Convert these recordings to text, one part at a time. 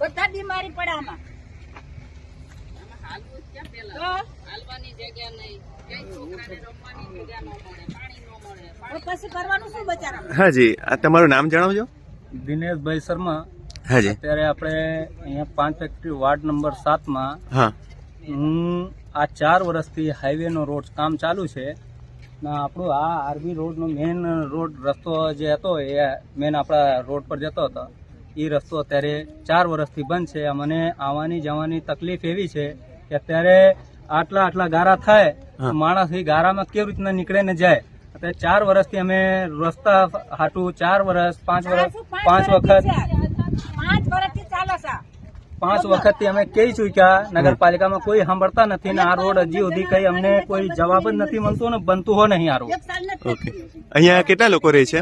બધા બીમારી પડે આમાં. પછી કરવાનું શું બચારા? હાજી, આ તમારું નામ જણાવજો. દિનેશભાઈ શર્મા. હાજી. અત્યારે આપણે અહીંયા 5 ફેક્ટરી વાર્ડ નંબર 7 માં હા હું આ 4 વર્ષથી હાઈવે નો રોડ કામ ચાલુ છે. આપણો આ આરબી રોડ નો મેન રોડ રસ્તો જે હતો એ મેન આપણા રોડ પર જતો હતો એ રસ્તો અત્યારે 4 વર્ષથી બંધ છે. મને આવવાની જવાની તકલીફ એવી છે કે અત્યારે આટલા ગારા થાય માણસ એ ગારામાં કેવી રીતના નીકળે ને જાય. અત્યારે 4 વર્ષથી અમે રસ્તા હાટું 4 વર્ષ 5 વખતથી અમે કહી ચૂક્યા. નગરપાલિકામાં કોઈ સાંભળતા નથી ને આ રોડ હજી સુધી કઈ અમને કોઈ જવાબ જ નથી મળતો ને બનતું હો નહીં આ રોડ. ઓકે, અહીંયા કેટલા લોકો રહે છે?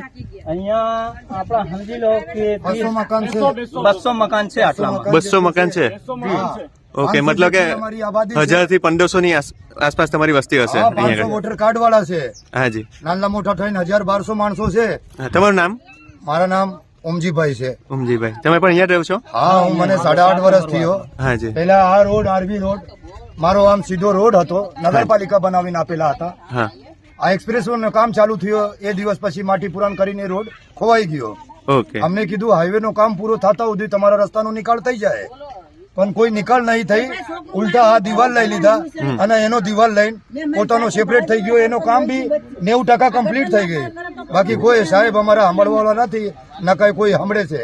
અહીંયા આપડા સમજી લો કે 200 મકાન છે. આટલામાં 200 મકાન છે. ઓકે, મતલબ કે 1000 થી 1500 ની આસપાસ તમારી વસ્તી હશે. 500 વોટર કાર્ડ વાળા છે. હાજી, નાના મોટા થઈને 1200 માણસો છે. તમારું નામ? મારા નામ ઓમજીભાઈ છે. ઓમજીભાઈ, તમે પણ અહીંયા રહો છો? હા, હું મને 8.5 વર્ષ થયો. હાજી. પેલા આ રોડ આરબી રોડ મારો આમ સીધો રોડ હતો, નગરપાલિકા બનાવીને આપેલા હતા. હા, આ એક્સપ્રેસ નું કામ ચાલુ થયો એ દિવસ પછી માટી પુરાણ કરીને રોડ ખોવાઈ ગયો. ઓકે, અમને કીધું હાઈવે નું કામ પૂરું થતા સુધી તમારા રસ્તાનો નિકાલ થઈ જાય, પણ કોઈ નિકાલ નહીં થઈ. ઉલટા આ દિવાલ લઈ લીધા અને એનો દિવાલ લઈને પોતાનો સેપરેટ થઈ ગયો. એનો કામ બી 90% કમ્પ્લીટ થઈ ગઈ. બાકી કોઈ સાહેબ અમારા સાંભળવાળા નથી, ના કઈ કોઈ સાંભળે છે.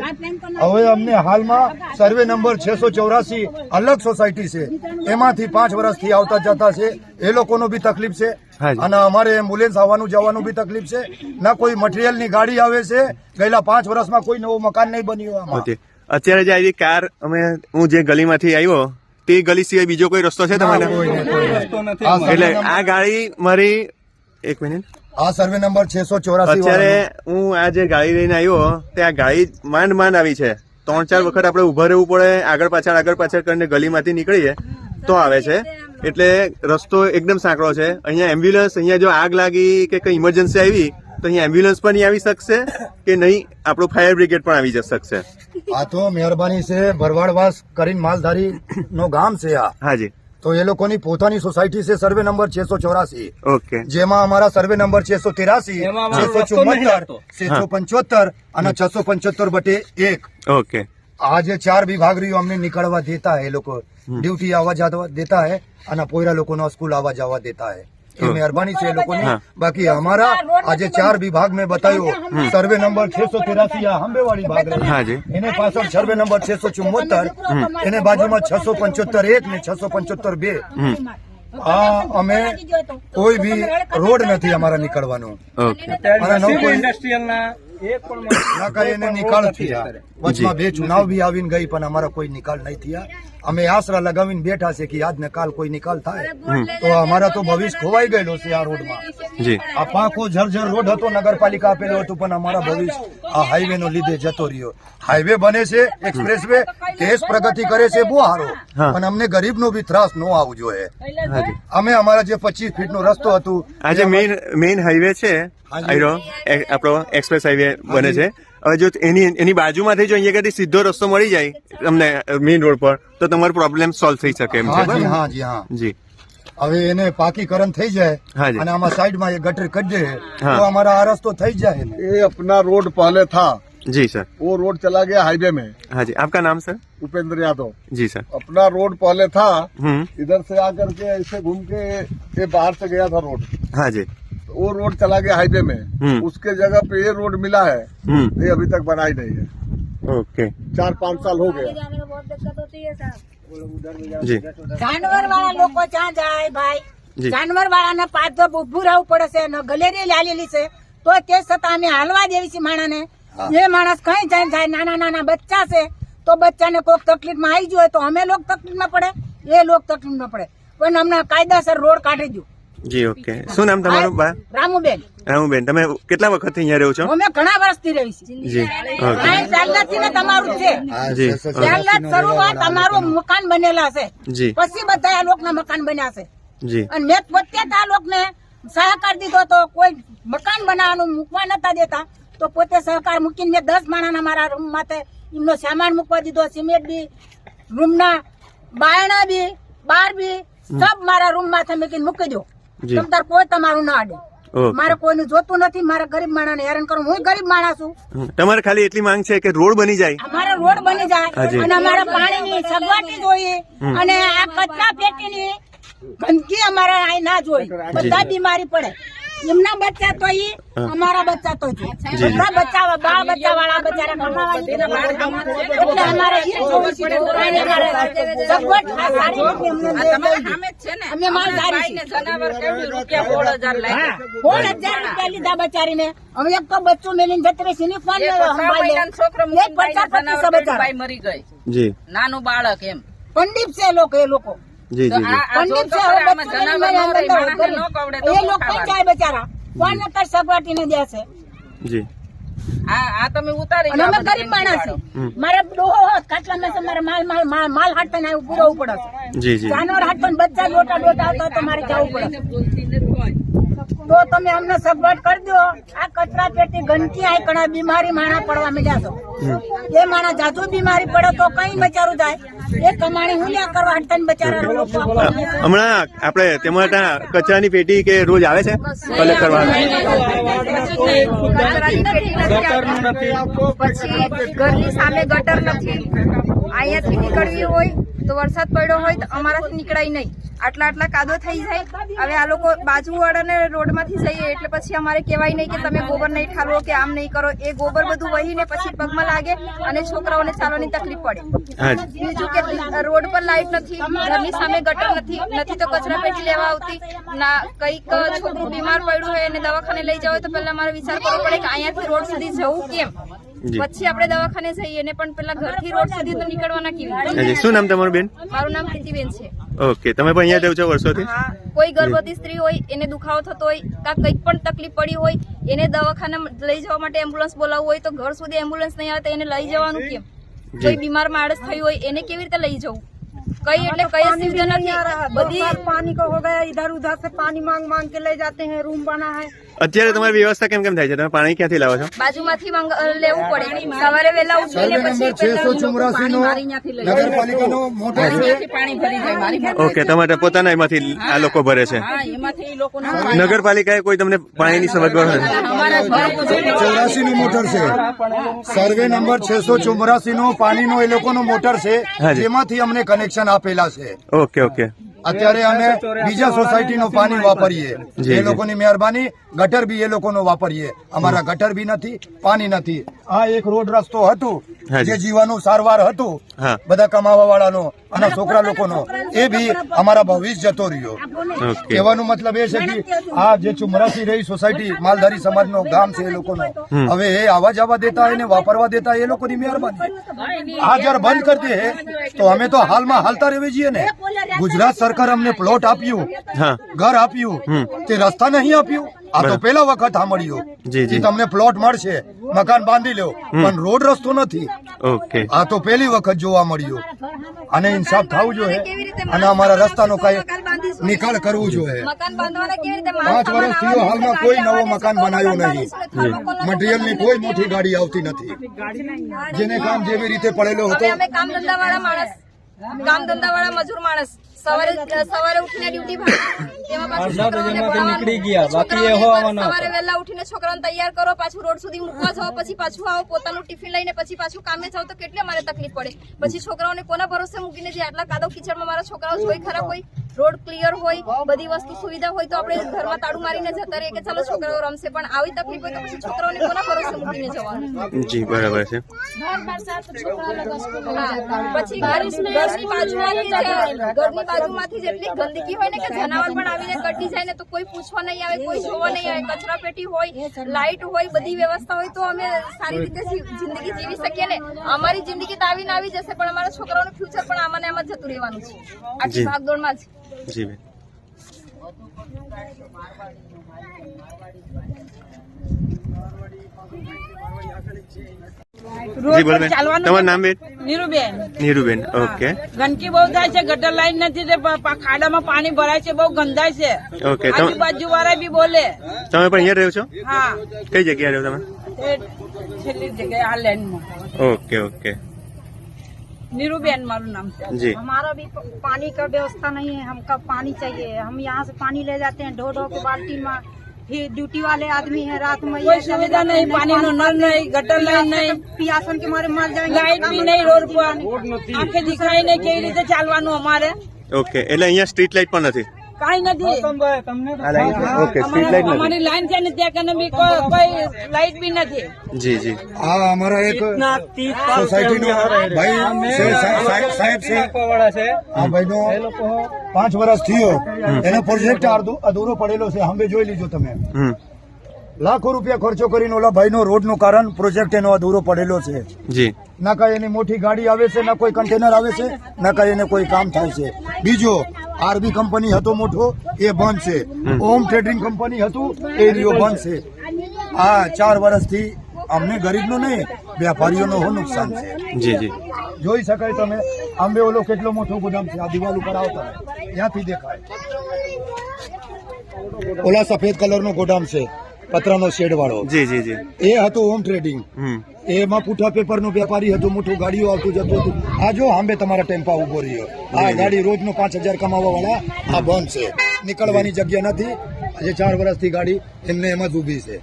હવે અમને હાલમાં સર્વે નંબર 684 અલગ સોસાયટી છે, એમાંથી 5 વર્ષથી આવતા જતા છે. એ લોકોનો બી તકલીફ છે અને અમારે એમ્બ્યુલન્સ આવવાનું જવાનું બી તકલીફ છે. ના કોઈ મટીરિયલ ની ગાડી આવે છે. ગયેલા 5 વર્ષમાં કોઈ નવું મકાન નહીં બન્યું. અત્યારે જે આવી કાર હું જે ગલીમાંથી આવ્યો તે ગલી સિવાય બીજો કોઈ રસ્તો છે તમારે? એટલે આ ગાડી મારી 1 મિનિટ, આ સર્વે નંબર 684. અત્યારે હું આ જે ગાડી લઈને આવ્યો તે આ ગાડી માંડ આવી છે. 3-4 વખત આપણે ઉભા રહેવું પડે, આગળ પાછળ કરીને ગલીમાંથી નીકળીએ તો આવે છે. એટલે રસ્તો એકદમ સાંકડો છે. અહીંયા એમ્બ્યુલન્સ, અહીંયા જો આગ લાગી કે કઈ ઇમરજન્સી આવી તો અહીંયા એમ્બ્યુલન્સ પણ આવી શકશે કે નહીં, આપણું ફાયર બ્રિગેડ પણ આવી શકશે. આ તો મહેરબાની છે, ભરવાડવાસ કરીને માલધારી નો ગામ છે આ. હાજી. તો એ લોકોની પોતાની સોસાયટી છે, સર્વે નંબર 684. ઓકે, જેમાં અમારા સર્વે નંબર 683, 674, 675 અને 675/1. ઓકે, આ જે 4 વિભાગ રહ્યો અમને નીકળવા દેતા હે. એ લોકો ડ્યુટી આવવા જવા દેતા હે અને પોયરા લોકોનો સ્કૂલ આવવા જવા દેતા હે. એ મહેરબાની છે એ લોકોની. બાકી અમારા આજે 4 વિભાગ મેં બતાવ્યો. સર્વે નંબર 683 આ હંબેવાડી ભાગ રહ્યો, એને પાછળ સર્વે નંબર 674, એને બાજુમાં 675/1 ને 675/2. આ અમે કોઈ બી રોડ નથી અમારા નીકળવાનું. ના કઈ એને નિકાલ થયા. વચમાં 2 ચુનાવ બી આવીને ગઈ પણ અમારા કોઈ નિકાલ નહીં થયા. અમે આશરા લગાવીને બેઠા છે કે આજ ને કાલ કોઈ નિકાલ થાય તો અમારા તો ભવિષ્ય ખોવાઈ ગયેલો છે આ રોડમાં. આ પાકો જર્જર રોડ હતો, નગરપાલિકા આપેલો હતું, પણ અમારા ભવિષ્ય આ હાઈવે નો લીધે જતો રહ્યો. હાઈવે બને છે, એક્સપ્રેસ વે દેશ પ્રગતિ કરે છે, બહુ સારો, પણ અમને ગરીબ નો બી ત્રાસ ન આવવું જોઈએ. અમે અમારા જે 25 ફીટ નો રસ્તો હતું, આજે મેઇન હાઈવે છે આપણો એક્સપ્રેસ હાઈવે બને છે. હવે જો એની બાજુમાંથી જો અહીંયા સીધો રસ્તો મળી જાય તમને મેઇન રોડ પર તો તમારો પ્રોબ્લેમ સોલ્વ થઈ શકે એમ છે. જી. હવે એને પાકીકરણ થઈ જાય અને આમાં સાઈડમાં એ ગટર કરી દે તો અમારા આ રસ્તો થઈ જાય. ये अपना रोड पहले था जी सर, वो रोड चला गया हाईवे में. हाँ जी, आपका नाम सर? उपेंद्र यादव. जी सर. अपना रोड पहले था, इधर से आकर के ऐसे घूम के ये बाहर से गया था रोड. हाँ जी. वो रोड चला गया हाईवे में, उसके जगह पे ये रोड मिला है, ये अभी तक बना ही नहीं है. ओके, 4-5 साल हो गया. जी. जानवर वाला લોકો ક્યાં જાય ભાઈ? જાનવર વાળાને પાછો ઉભું રહેવું પડે છે, ગલેરી લાલેલી છે તો તે છતાં અમે હાલવા દેવી છે માણસને. એ માણસ કઈ જાય, નાના બચ્ચા છે તો બચ્ચાને કોઈક તકલીફમાં આવી ગયો તો અમે લોક તકલીફમાં પડે, એ લોક તકલીફમાં પડે. પણ અમને કાયદાસર રોડ કાઢી દો. જી. ઓકે, શું નામ તમારું? રામુબેન. રામુબેન, તમે કેટલા વખતથી અહીંયા રહો છો? અમે ઘણા વર્ષથી રહી છીએ. જી. પહેલાથી ને તમારું છે. જી. પહેલા શરૂઆત તમારું મકાન બનેલા છે, જી. પછી બધા આ લોકના મકાન બન્યા છે. જી અને મેં પોતે જ આ લોકોને સહકાર દીધો તો કોઈ મકાન બનાવવાનું મૂકવા નતા દેતા તો પોતે સહકાર મૂકીને મેં 10 માણસના મારા રૂમ માટે એમનો સામાન મૂકવા દીધો, સિમેન્ટ બી, રૂમના બાયણા બી, બાર બી સબ મારા રૂમ માથે મૂકીને મૂકી દો. જી. તમ તાર કોઈ તમારું ના અડે. ઓકે. મારે કોઈનું જોતું નથી. મારા ગરીબ માણસને હેરાન કરું. હું ગરીબ માણસ છું. તમારે ખાલી એટલી માંગ છે કે રોડ બની જાય. અમારા રોડ બની જાય હાજી. અને અમારા પાણીની સગવડ જોઈએ અને આ કચરા પેટીની ગંદકી અમારા અહીં ના જોઈએ. બધા બીમારી પડે. એમના બચ્ચા તો ઈ, અમારા બચ્ચા તો જી. બધા બચ્ચા બાળ બચ્ચા વાળા બચારા કમાવાની એટલે અમારે ઈ જોવું છે. અને અમારે સગવડ સારી રીતે અમને દે. અમે માલધારી છીએ. 16,000 લીધા બચારીને. અમે એક તો બચ્ચું મેલીને જતી રહી. સિની કોણ સંભાળે? એક 50-25 બચારા. મરી ગઈ, જી નાનું બાળક એમ. પંડિત છે એ લોકો જી જી જી પંડિત છે. હવે બચ્ચું મેલીને અંદર એ લોકો પણ જાય બચારા. કોણ નકર સગવટીને દે છે. જી આ તમે ઉતારી અને અમે ગરીબ માણસ છીએ. મારે ડોહો હોત કાટલા મેં મારે માલ હાટતા ને પૂરવું પડે છે. જી જી જાનવર હાટતા ને બધા ડોટા આવતા તો મારે જવું પડે. તો તમે અમને સગવડ કરી દો. આ કચરા પેટી ગંદકી આ ઘણા બીમારી માણા પડવા માંડ્યા છો. એ માણા જાજુ બીમારી પડે તો કઈ બચારું જાય. એ કમાણી હું લ્યા કરવા હાટતા ને બચારા લોકો હમણાં આપણે તેમાં ત્યાં કચરાની પેટી કે રોજ આવે છે કલેક્ટ કરવા? પછી ઘરની સામે ગટર નથી. અહીંયાથી નીકળવી હોય તો વરસાદ પડ્યો હોય તો અમારાથી નીકળાય નહીં. આટલા કાદો થઈ જાય. હવે આ લોકો બાજુવાળાને રોડમાંથી જઈએ એટલે પછી અમારે કહેવાય નહીં કે તમે ગોબર નહીં ઠાલવો કે આમ નહીં કરો. એ ગોબર બધું વહીને પછી પગમાં લાગે અને છોકરાઓને ચાલવાની તકલીફ પડે. બીજું કે રોડ પર લાઈટ નથી, ઘરની સામે ગટર નથી તો કચરા પેટી લેવા આવતી ના. કઈક છોકરું બીમાર પડ્યું હોય અને દવાખાને લઈ જવું હોય તો પહેલા અમારે વિચાર કરવો પડે કે અહીંયાથી રોડ સુધી જવું કેમ. પછી આપણે દવાખાને જઈએ ને પણ પેલા ઘરથી રોડ સુધી તો નીકળવાના કેવી રીતે? શું નામ તમારું બેન? મારું નામ પ્રીતિબેન છે. ઓકે, તમે પણ અહીંયા જાવ છો વર્ષોથી? હા, કોઈ ગર્ભવતી સ્ત્રી હોય એને દુખાવો થતો હોય કાં કંઈક પણ તકલીફ પડી હોય એને દવાખાને લઈ જવા માટે એમ્બ્યુલન્સ બોલાવવું હોય તો ઘર સુધી એમ્બ્યુલન્સ નહીં આવે તો એને લઈ જવાનું કેમ? કોઈ બીમાર માણસ થયું હોય એને કેવી રીતે લઈ જવું? कई એટલે કઈ સુવિધા નથી. બધી पानी का हो गया, इधर उधर से पानी मांग मांग के ले जाते हैं. रूम बना है. અત્યારે તમારી વ્યવસ્થા કેમ થાય છે? તમે પાણી ક્યાંથી લાવો છો? બાજુમાંથી લેવું પડે. સવારે વહેલા ઉઠીને પછી 684 નો નગરપાલિકાનો મોટર છે. પાણી ભરી જાય મારી ઓકે, તમારે પોતાના એમાંથી આ લોકો ભરે છે? હા, એમાંથી ઈ લોકોને નગરપાલિકાએ કોઈ તમને પાણીની સગવડ નથી? અમારા ઘર 84 નું મોટર છે. સર્વે નંબર 684 નો પાણીનો એ લોકોનો મોટર છે હાજી. જેમાંથી અમને કનેક્શન આપેલા છે. ઓકે ઓકે અત્યારે અમે બીજા સોસાયટી નું પાણી વાપરીએ. જી, એ લોકોની મહેરબાની. ગટર બી એ લોકોનો વાપરીએ. અમારા ગટર બી નથી, પાણી નથી. આ એક રોડ રસ્તો હતું હાજી. જે જીવાનું સારવાર હતું હા. બધા કમાવા વાળાનો અને છોકરા લોકોનો, એ બી અમારા ભવિષ્ય જતો રહ્યો. ઓકે કહેવાનો મતલબ એ છે કે આ જે ચુમરાસી રહી સોસાયટી માલધારી સમાજનો ગામ છે એ લોકોનો, હવે એ આવા જવા દેતા એને વાપરવા દેતા એ લોકોની મહેરબાની. આ જયારે બંધ કરતી હે તો અમે તો હાલમાં હાલતા રહેવી જોઈએ ને. ગુજરાત સરકાર અમને પ્લોટ આપ્યું, હા ઘર આપ્યું, તે રસ્તા નહીં આપ્યું. આ તો પેલા વખત સાંભળ્યું જી, જી. કે તમને પ્લોટ મળશે, મકાન બાંધી લો, પણ રોડ રસ્તો નથી. ઓકે આ તો પહેલી વખત જોવા મળ્યું. અને ઇન્સાફ થવું જોઈએ અને અમારા રસ્તાનો કઈ નિકાલ કરવું જોઈએ. મકાન બાંધવાના કેવી રીતે? 5 વર્ષથી હાલમાં કોઈ નવો મકાન બનાવ્યું નહીં. મટીરિયલની કોઈ મોટી ગાડી આવતી નથી. જેને કામ જેવી રીતે પડેલો હતો. હવે અમે કામ ધંધા વાળા મજૂર માણસ સવારે ઉઠીને ડ્યુટી તેમાં પાછું છોકરાઓને નીકળી ગયા. બાકી એ હોવાના સવારે વહેલા ઉઠીને છોકરાઓને તૈયાર કરો, પાછું રોડ સુધી મૂકવા જાઓ, પછી પાછું આવો, પોતાનું ટિફિન લઈને પછી પાછું કામે જાઓ તો કેટલી અમારે તકલીફ પડે. પછી છોકરાઓને કોના ભરોસે મૂકીને જે આટલા કાદવ કીચડમાં મારા છોકરાઓ જોઈ ખરાબ હોય, રોડ ક્લિયર હોય, બધી વસ્તુ સુવિધા હોય તો આપણે ઘરમાં તાળું મારીને જતા રહીએ કે ચાલો છોકરાઓ રમશે, પણ આવી તકલીફ હોય તો પછી છોકરાઓને કોના ભરોસે મૂકીને જવાનું? જી બરાબર છે. પછી ઘરની બાજુમાંથી જેટલી ગંદકી હોય ને કે જનાવર પણ આવીને કટી જાય ને તો કોઈ પૂછવા નહીં આવે, કોઈ જોવા નહીં આવે. કચરા પેટી હોય, લાઈટ હોય, બધી વ્યવસ્થા હોય તો અમે સારી રીતે જિંદગી જીવી શકીએ ને. અમારી જિંદગી તો આવીને આવી જશે પણ અમારા છોકરાઓનું ફ્યુચર પણ આમાં ને આમાં જ જતું રહેવાનું છે આટલી ભાગદોડમાં જ. જી બેન. જી બોલો બેન, તમારું નામ બેન? નીરુબેન નીરુબેન. ઓકે ગંદકી બહુ થાય છે, ગટર લાઈન નથી તે ખાડામાં પાણી ભરાય છે, બહુ ગંદાય છે. ઓકે આજુબાજુ વાળા બી બોલે. તમે પણ અહીંયા રહ્યો છો? હા, કઈ જગ્યાએ રહ્યો તમે? એ છેલ્લી જગ્યાએ આ લાઈનમાં. ઓકે ઓકે નીરુબેન મારું નામ છે. જી हमारा भी पानी का व्यवस्था नहीं है, हमका पानी चाहिए। हम यहाँ से पानी ले जाते हैं ढो ढो के बाल्टी में, फिर ड्यूटी वाले आदमी है रात में કોઈ સુવિધા નહીં, પાણીનો નળ નહીં, ગટર લાઈન નહીં, पियासन के मारे मर जाएंगे। લાઈટ બી નહીં રોડ પર, આંખે દેખાય નહીં, કેવી રીતે ચાલવાનું અમારે? ઓકે એટલે અહીંયા સ્ટ્રીટ લાઇટ પણ નથી? કાંઈ નથી. ઓકે સ્ટ્રીટ લાઇટ નથી. અમારી લાઈન છે ને ત્યાં કને બી કોઈ લાઈટ બી નથી. જી જી આ અમારા એક સોસાયટીનો ભાઈ છે, સાહેબ છે, આ ભાઈનો 5 વર્ષ થયો, એનો પ્રોજેક્ટ અધૂરો પડેલો છે, હમે જોઈ લીધો તમે. લાખો રૂપિયા ખર્ચો કરીને ઓલા ભાઈનો રોડનું કારણ પ્રોજેક્ટ એનો અધૂરો પડેલો છે. જી ના કઈ એની મોટી ગાડી આવે છે, ના કોઈ કન્ટેનર આવે છે, ના કઈ એને કોઈ કામ થાય છે. બીજો આરબી કંપની હતો મોટો, એ બંધ છે. ઓમ ટ્રેડિંગ કંપની હતું, એ રહ્યો બંધ છે. આ 4 વર્ષથી અમને ગરીબનો નહીં, વેપારીઓનો નુકસાન છે. જી જી જોઈ શકાય તમે, આંબે ઓલો કેટલો મોટો ગોદામ છે, આ દિવાલ ઉપર આવતા ત્યાંથી દેખાય. ઓલા સફેદ કલરનો ગોદામ છે, પતરાનો શેડ વાળો, જી જી જી એ હતું ઓમ ટ્રેડિંગ. એમાં પૂઠા પેપરનો વેપારી હતો, મોટું ગાડીઓ આવતું જતું હતું. આ જો આંબે તમારા ટેમ્પા ઉભો રહ્યો, આ ગાડી રોજનો 5000 કમાવા વાળા આ બંધ છે, નીકળવાની જગ્યા નથી. આજે 4 વર્ષથી ગાડી એમને એમાં જ ઉભી છે.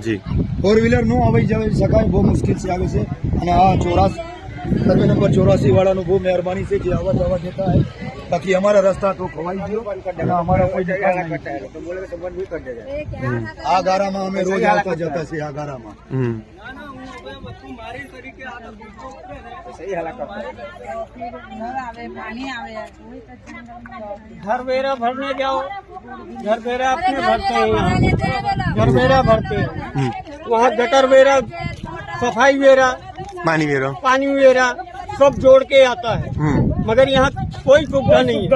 જી 4 વ્હીલર નો આવી જઈ શકાય, બહુ મુશ્કેલ છે આવે છે. અને આ સર્વે નંબર 84 વાળાનું બહુ મહેરબાની છે જે અવર જવા દેતા હોય. બાકી અમારા રસ્તા તો ખવાઈ ગયો અને અમારા કોઈ નિકાલ નહીં. આ ગારામાં અમે રોજ આવતા જતા છીએ. આ ગારામાં घर वेरा भरने जाओ, घर वेरा अपने भरते हैं, यहाँ घर वेरा भरते हैं, वहाँ गटर वेरा, सफाई वेरा, पानी वेरो पानी वेरा सब जोड़ के आता है, मगर यहाँ कोई सुविधा नहीं है,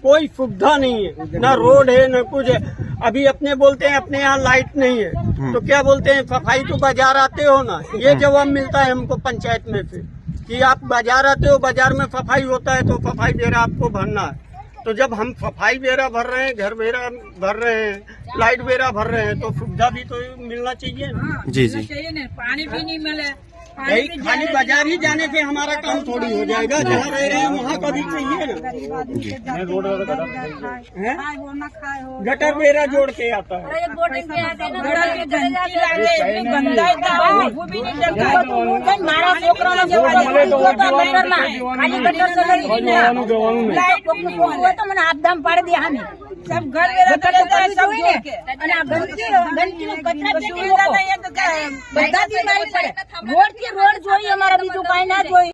कोई सुविधा नहीं है, ना रोड है न कुछ है। अभी अपने बोलते हैं अपने यहाँ लाइट नहीं है, तो क्या बोलते हैं सफाई तो बाजार आते हो ना, ये जवाब मिलता है हमको पंचायत में से कि आप बाजार आते हो, बाजार में सफाई होता है तो सफाई वेरा आपको भरना है। तो जब हम सफाई वेरा भर रहे हैं, घर वेरा भर रहे हैं, लाइट वेरा भर रहे हैं, तो सुविधा भी तो मिलना चाहिए ना। जी जी पानी भी नहीं मिले, भाई खाली बाजार ही जाने से हमारा काम थोड़ी हो जाएगा, जहाँ रह रहे हैं वहाँ का भी चाहिए ना। हैं? गटर वेरा जोड़ के आता है। મારા છોકરાને જવા દે, ખાલી ગટર તો મને આપદામ પાડી દે. હામી सब घर वेरा कर देता है, सब जोड़ के। અને આ ગંદકી કચરા પેટી બધા બીમારી પડે. રોડ થી રોડ જોઈએ અમારે, બીજું કઈ ના જોઈએ.